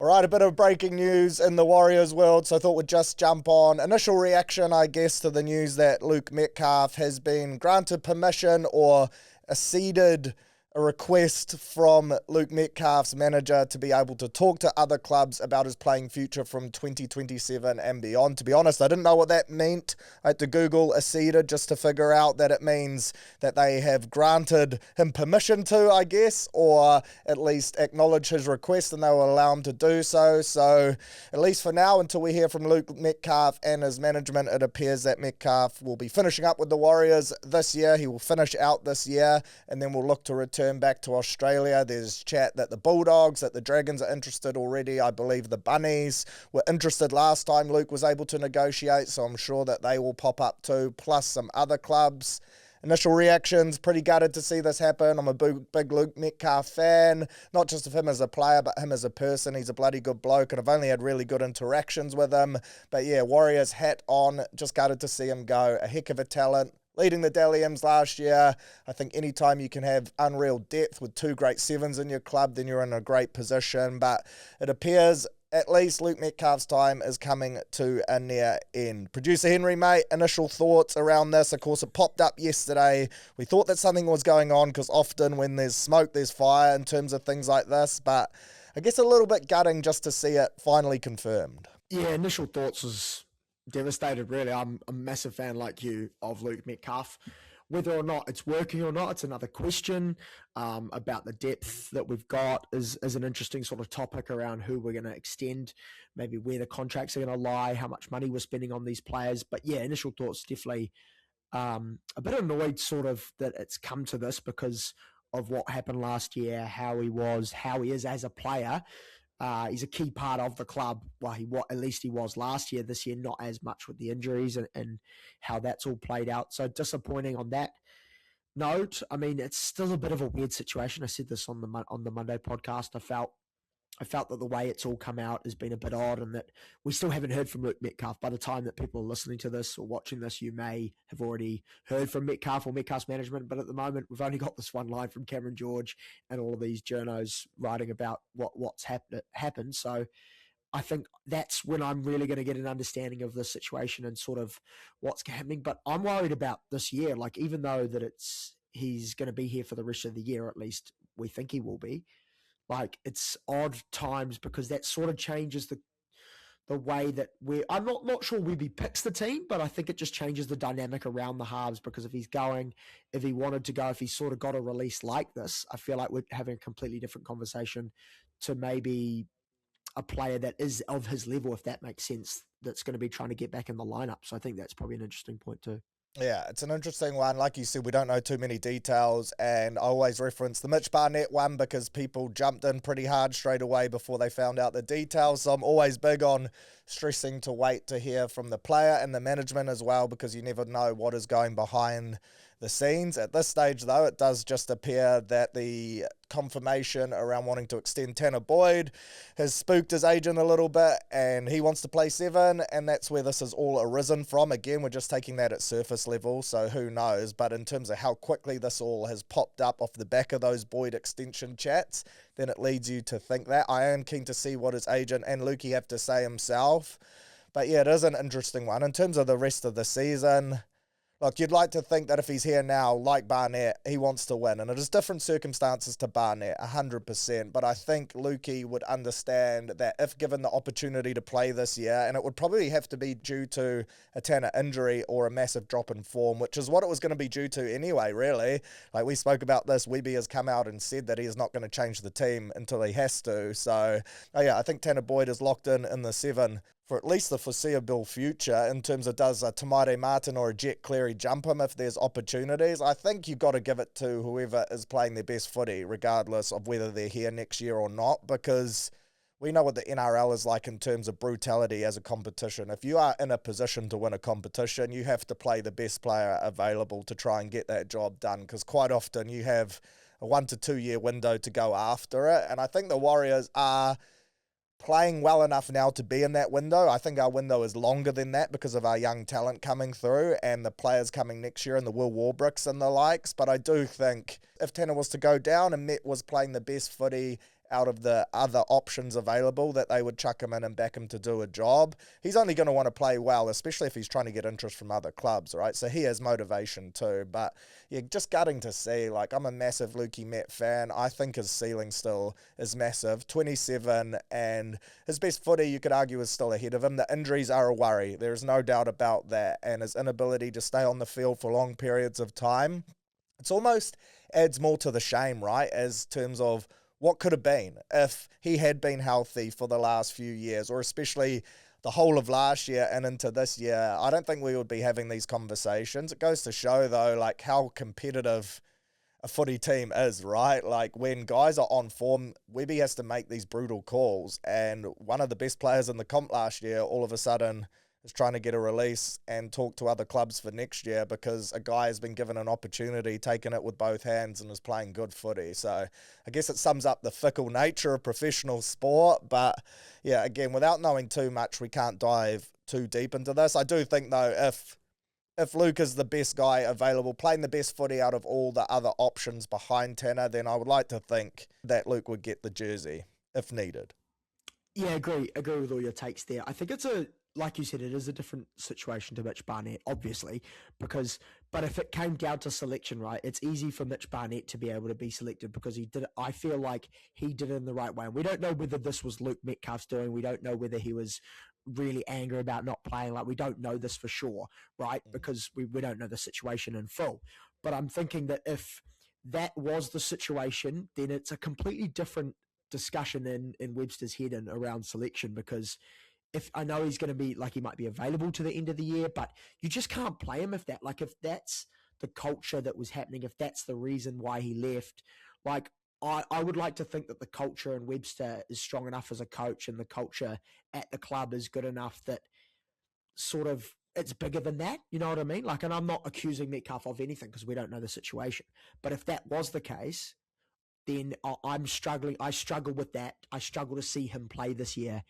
All right, a bit of breaking news in the Warriors world, so I thought we'd just jump on. Initial reaction, I guess, to the news that Luke Metcalf has been granted permission or acceded a request from Luke Metcalf's manager to be able to talk to other clubs about his playing future from 2027 and beyond. To be honest, I didn't know what that meant. I had to Google acceded just to figure out that it means that they have granted him permission to, I guess, or at least acknowledge his request and they will allow him to do so. So at least for now, until we hear from Luke Metcalf and his management, it appears that Metcalf will be finishing up with the Warriors this year. He will finish out this year and then we'll look to return back to Australia. There's chat that the Bulldogs, that the Dragons are interested already. I believe the Bunnies were interested last time Luke was able to negotiate, so I'm sure that they will pop up too, plus some other clubs. Initial reactions, pretty gutted to see this happen. I'm a big Luke Metcalf fan, not just of him as a player, but him as a person. He's a bloody good bloke, and I've only had really good interactions with him. But yeah, Warriors hat on, just gutted to see him go. A heck of a talent. Leading the Dally M's last year. I think anytime you can have unreal depth with two great sevens in your club, then you're in a great position. But it appears at least Luke Metcalf's time is coming to a near end. Producer Henry, mate, initial thoughts around this. Of course, it popped up yesterday. We thought that something was going on because often when there's smoke, there's fire in terms of things like this. But I guess a little bit gutting just to see it finally confirmed. Yeah, initial thoughts was devastated, really. I'm a massive fan, like you, of Luke Metcalf. Whether or not it's working or not, it's another question. About the depth that we've got is an interesting sort of topic around who we're going to extend, maybe where the contracts are going to lie, how much money we're spending on these players. But yeah, initial thoughts definitely a bit annoyed sort of that it's come to this because of what happened last year, how he is as a player. He's a key part of the club. Well, at least he was last year. This year, not as much with the injuries and how that's all played out. So disappointing on that note. I mean, it's still a bit of a weird situation. I said this on the Monday podcast. I felt that the way it's all come out has been a bit odd and that we still haven't heard from Luke Metcalf. By the time that people are listening to this or watching this, you may have already heard from Metcalf or Metcalf's management. But at the moment, we've only got this one line from Cameron George and all of these journos writing about what's happened. So I think that's when I'm really going to get an understanding of the situation and sort of what's happening. But I'm worried about this year. Like, even though that he's going to be here for the rest of the year, at least we think he will be. Like, it's odd times because that sort of changes the way that I'm not sure Webby picks the team, but I think it just changes the dynamic around the halves because if he wanted to go, if he's sort of got a release like this, I feel like we're having a completely different conversation to maybe a player that is of his level, if that makes sense, that's going to be trying to get back in the lineup. So I think that's probably an interesting point too. Yeah, it's an interesting one. Like you said, we don't know too many details, and I always reference the Mitch Barnett one because people jumped in pretty hard straight away before they found out the details. So I'm always big on stressing to wait to hear from the player and the management as well because you never know what is going behind the scenes. At this stage, though, it does just appear that the confirmation around wanting to extend Tanner Boyd has spooked his agent a little bit, and he wants to play 7, and that's where this has all arisen from. Again, we're just taking that at surface level, so who knows? But in terms of how quickly this all has popped up off the back of those Boyd extension chats, then it leads you to think that. I am keen to see what his agent and Lukey have to say himself. But yeah, it is an interesting one. In terms of the rest of the season, look, you'd like to think that if he's here now, like Barnett, he wants to win. And it is different circumstances to Barnett, 100%. But I think Lukey would understand that if given the opportunity to play this year, and it would probably have to be due to a Tanner injury or a massive drop in form, which is what it was going to be due to anyway, really. Like we spoke about this, Webby has come out and said that he is not going to change the team until he has to. So, yeah, I think Tanner Boyd is locked in the 7 for at least the foreseeable future in terms of does a Tamare Martin or a Jet Cleary jump him if there's opportunities. I think you've got to give it to whoever is playing their best footy, regardless of whether they're here next year or not, because we know what the NRL is like in terms of brutality as a competition. If you are in a position to win a competition, you have to play the best player available to try and get that job done, because quite often you have a 1 to 2 year window to go after it, and I think the Warriors are playing well enough now to be in that window. I think our window is longer than that because of our young talent coming through and the players coming next year and the Will Warbricks and the likes. But I do think if Tanner was to go down and Met was playing the best footy out of the other options available that they would chuck him in and back him to do a job. He's only going to want to play well, especially if he's trying to get interest from other clubs, right? So he has motivation too. But yeah, just gutting to see. Like, I'm a massive Lukey Met fan. I think his ceiling still is massive. 27, and his best footy, you could argue, is still ahead of him. The injuries are a worry. There's no doubt about that. And his inability to stay on the field for long periods of time, it's almost adds more to the shame, right? As terms of what could have been if he had been healthy for the last few years, or especially the whole of last year and into this year. I don't think we would be having these conversations. It goes to show, though, like how competitive a footy team is, right? Like, when guys are on form, Webby has to make these brutal calls. And one of the best players in the comp last year, all of a sudden, is trying to get a release and talk to other clubs for next year because a guy has been given an opportunity, taken it with both hands, and is playing good footy. So I guess it sums up the fickle nature of professional sport. But yeah, again, without knowing too much, we can't dive too deep into this. I do think, though, if Luke is the best guy available, playing the best footy out of all the other options behind Tanner, then I would like to think that Luke would get the jersey if needed. Yeah, agree with all your takes there. I think like you said, it is a different situation to Mitch Barnett, obviously, but if it came down to selection, right, it's easy for Mitch Barnett to be able to be selected because I feel like he did it in the right way. And we don't know whether this was Luke Metcalf's doing. We don't know whether he was really angry about not playing. Like, we don't know this for sure, right? Because we don't know the situation in full. But I'm thinking that if that was the situation, then it's a completely different discussion in Webster's head and around selection, because if I know he's going to be, like, he might be available to the end of the year, but you just can't play him if that's the culture that was happening, if that's the reason why he left. Like, I would like to think that the culture in Webster is strong enough as a coach, and the culture at the club is good enough that sort of it's bigger than that. You know what I mean? Like, and I'm not accusing Metcalf of anything because we don't know the situation. But if that was the case, then I'm struggling. I struggle with that. I struggle to see him play this year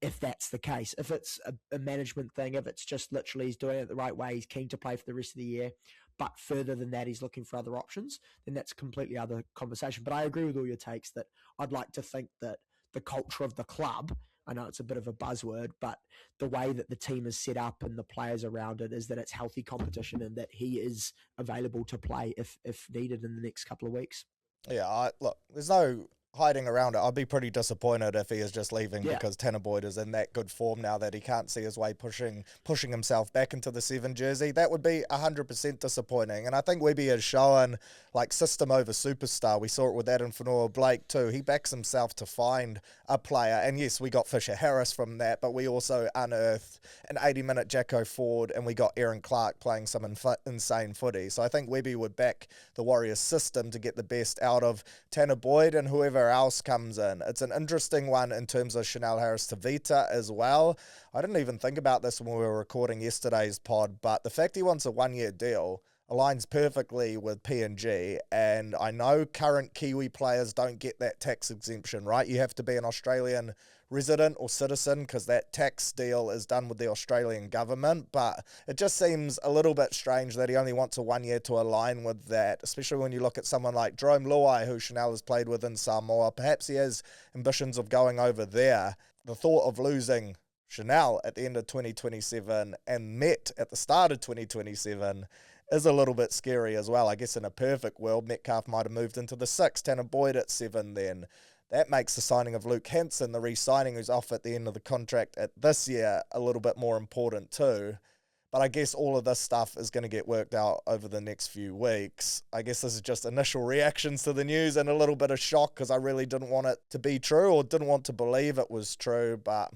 if that's the case. If it's a management thing, if it's just literally he's doing it the right way, he's keen to play for the rest of the year, but further than that, he's looking for other options, then that's a completely other conversation. But I agree with all your takes that I'd like to think that the culture of the club, I know it's a bit of a buzzword, but the way that the team is set up and the players around it is that it's healthy competition and that he is available to play if needed in the next couple of weeks. Yeah, look, there's no hiding around it. I'd be pretty disappointed if he is just leaving because Tanner Boyd is in that good form now that he can't see his way pushing himself back into the 7 jersey. That would be 100% disappointing. And I think Webby has shown, like, system over superstar. We saw it with Adam Fanua-Blake too. He backs himself to find a player. And yes, we got Fisher Harris from that, but we also unearthed an 80-minute Jacko Ford, and we got Aaron Clark playing some insane footy. So I think Webby would back the Warriors system to get the best out of Tanner Boyd and whoever else comes in. It's an interesting one in terms of Chanel Harris-Tavita as well. I didn't even think about this when we were recording yesterday's pod, but the fact he wants a 1-year deal aligns perfectly with PNG, and I know current Kiwi players don't get that tax exemption, right? You have to be an Australian resident or citizen because that tax deal is done with the Australian government, but it just seems a little bit strange that he only wants a 1 year to align with that, especially when you look at someone like Jerome Luai, who Chanel has played with in Samoa. Perhaps he has ambitions of going over there. The thought of losing Chanel at the end of 2027 and Met at the start of 2027 is a little bit scary as well. I guess in a perfect world, Metcalf might have moved into the 6, Tanner Boyd at 7 then. That makes the signing of Luke Hansen, the re-signing who's off at the end of the contract at this year, a little bit more important too. But I guess all of this stuff is going to get worked out over the next few weeks. I guess this is just initial reactions to the news and a little bit of shock because I really didn't want it to be true or didn't want to believe it was true. But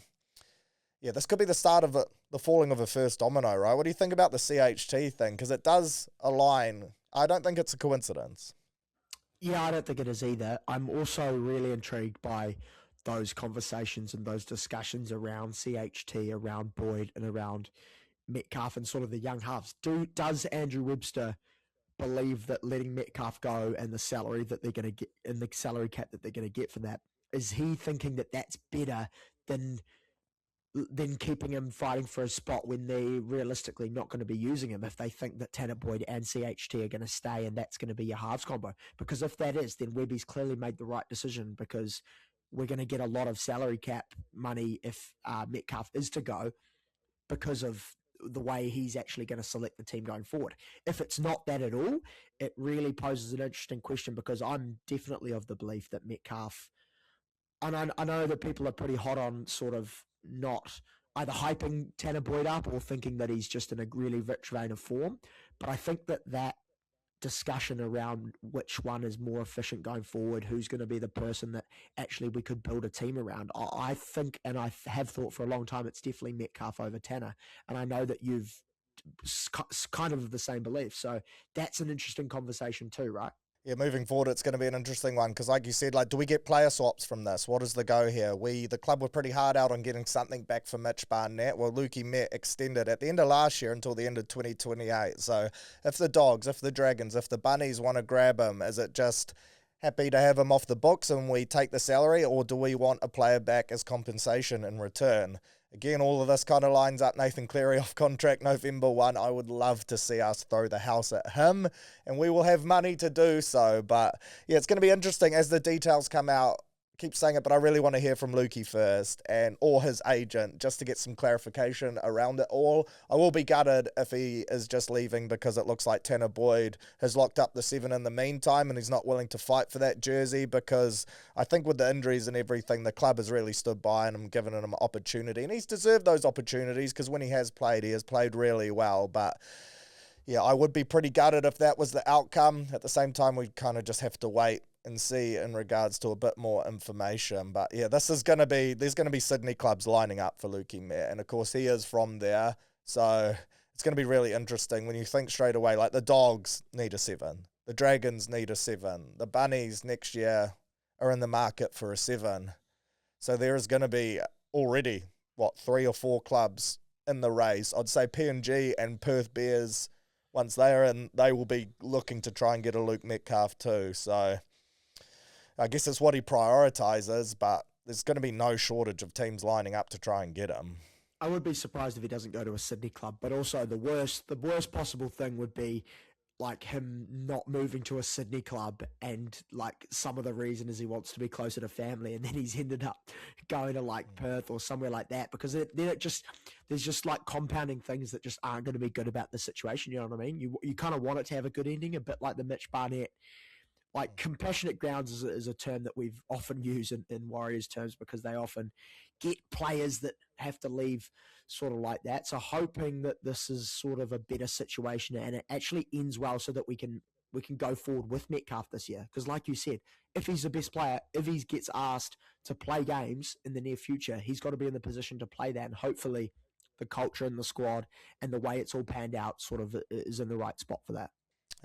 yeah, this could be the start of the falling of a first domino, right? What do you think about the CHT thing? Because it does align. I don't think it's a coincidence. Yeah, I don't think it is either. I'm also really intrigued by those conversations and those discussions around CHT, around Boyd, and around Metcalf and sort of the young halves. Does Andrew Webster believe that letting Metcalf go and the salary that they're going to get and the salary cap that they're going to get for that, is he thinking that that's better than than keeping him fighting for a spot when they're realistically not going to be using him if they think that Tanner Boyd and CHT are going to stay and that's going to be your halves combo. Because if that is, then Webby's clearly made the right decision, because we're going to get a lot of salary cap money if Metcalf is to go, because of the way he's actually going to select the team going forward. If it's not that at all, it really poses an interesting question, because I'm definitely of the belief that Metcalf, and I know that people are pretty hot on sort of not either hyping Tanner Boyd up or thinking that he's just in a really rich vein of form. But I think that discussion around which one is more efficient going forward, who's going to be the person that actually we could build a team around, I think, and I have thought for a long time, it's definitely Metcalf over Tanner. And I know that you've kind of the same belief. So that's an interesting conversation too, right? Yeah, moving forward, it's going to be an interesting one because, like you said, do we get player swaps from this? What is the go here? The club were pretty hard out on getting something back for Mitch Barnett. Well, Lukey Met extended at the end of last year until the end of 2028. So if the Dogs, if the Dragons, if the Bunnies want to grab him, is it just happy to have him off the books and we take the salary, or do we want a player back as compensation in return? Again, all of this kind of lines up Nathan Cleary off contract November 1. I would love to see us throw the house at him, and we will have money to do so. But yeah, it's going to be interesting as the details come out. Keep saying it, but I really want to hear from Lukey first or his agent just to get some clarification around it all. I will be gutted if he is just leaving because it looks like Tanner Boyd has locked up the 7 in the meantime and he's not willing to fight for that jersey, because I think with the injuries and everything, the club has really stood by and given him an opportunity, and he's deserved those opportunities because when he has played really well. But yeah, I would be pretty gutted if that was the outcome. At the same time, we kind of just have to wait and see in regards to a bit more information. But yeah, there's going to be Sydney clubs lining up for Luke Metcalf, and of course he is from there, so it's going to be really interesting when you think straight away, like the Dogs need a 7, the Dragons need a 7, the Bunnies next year are in the market for a 7, so there is going to be already 3 or 4 clubs in the race. I'd say PNG and Perth Bears, once they are in, they will be looking to try and get a Luke Metcalf too. So I guess it's what he prioritises, but there's going to be no shortage of teams lining up to try and get him. I would be surprised if he doesn't go to a Sydney club, but also the worst possible thing would be like him not moving to a Sydney club, and like some of the reason is he wants to be closer to family, and then he's ended up going to like Perth or somewhere like that, because then there's just like compounding things that just aren't going to be good about the situation. You know what I mean? You kind of want it to have a good ending, a bit like the Mitch Barnett. Like compassionate grounds is a term that we've often used in Warriors terms, because they often get players that have to leave sort of like that. So hoping that this is sort of a better situation and it actually ends well, so that we can go forward with Metcalf this year. Because like you said, if he's the best player, if he gets asked to play games in the near future, he's got to be in the position to play that. And hopefully the culture in the squad and the way it's all panned out sort of is in the right spot for that.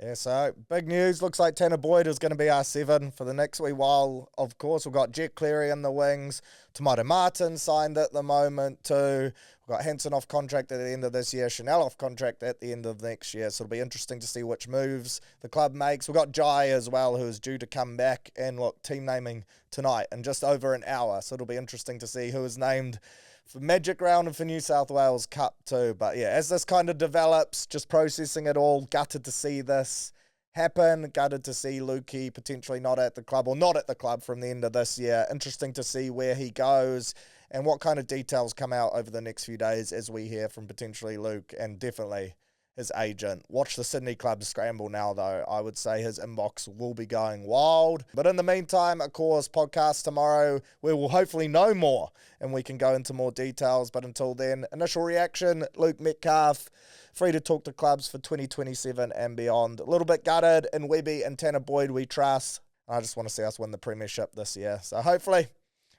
Yeah, so big news. Looks like Tanner Boyd is going to be our 7 for the next wee while. Of course, we've got Jet Cleary in the wings. Tomato Martin signed at the moment too. We've got Hanson off contract at the end of this year. Chanel off contract at the end of next year. So it'll be interesting to see which moves the club makes. We've got Jai as well, who is due to come back. And look, team naming tonight in just over an hour. So it'll be interesting to see who is named for Magic Round and for New South Wales Cup too. But yeah, as this kind of develops, just processing it all, gutted to see this happen, gutted to see Lukey potentially not at the club from the end of this year. Interesting to see where he goes and what kind of details come out over the next few days as we hear from potentially Luke and definitely his agent. Watch the Sydney club scramble now, though. I would say his inbox will be going wild. But in the meantime, of course, podcast tomorrow, we will hopefully know more and we can go into more details. But until then, initial reaction, Luke Metcalf, free to talk to clubs for 2027 and beyond. A little bit gutted in Webby and Tanner Boyd we trust. I just want to see us win the premiership this year. So hopefully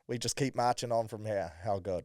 we just keep marching on from here. How good.